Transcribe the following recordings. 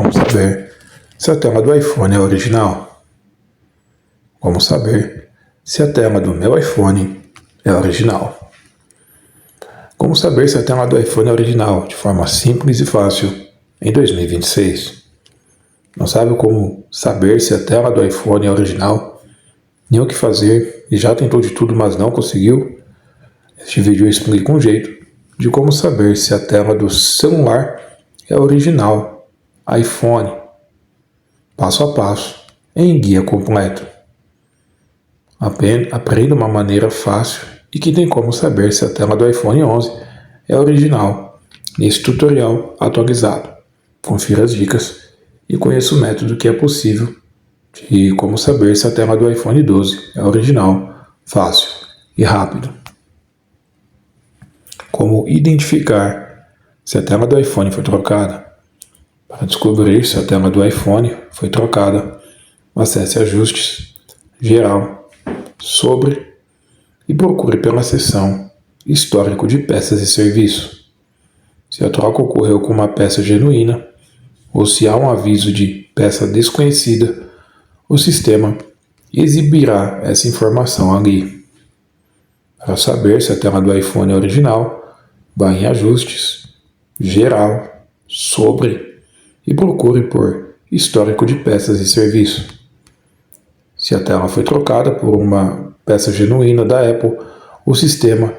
Como saber se a tela do iPhone é original? Como saber se a tela do meu iPhone é original? Como saber se a tela do iPhone é original de forma simples e fácil em 2026? Não sabe como saber se a tela do iPhone é original? Nem o que fazer e já tentou de tudo, mas não conseguiu? Este vídeo eu explico um jeito de como saber se a tela do celular é original, iPhone, passo a passo, em guia completo. Aprenda uma maneira fácil e que tem como saber se a tela do iPhone 11 é original nesse tutorial atualizado. Confira as dicas e conheça o método que é possível de como saber se a tela do iPhone 12 é original, fácil e rápido. Como identificar se a tela do iPhone foi trocada. Para descobrir se a tela do iPhone foi trocada, acesse Ajustes, Geral, Sobre e procure pela seção Histórico de peças e serviços. Se a troca ocorreu com uma peça genuína ou se há um aviso de peça desconhecida, o sistema exibirá essa informação ali. Para saber se a tela do iPhone é original, vá em Ajustes, Geral, Sobre e procure por Histórico de peças e serviços. Se a tela foi trocada por uma peça genuína da Apple, o sistema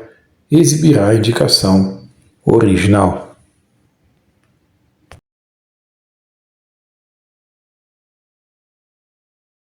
exibirá a indicação original.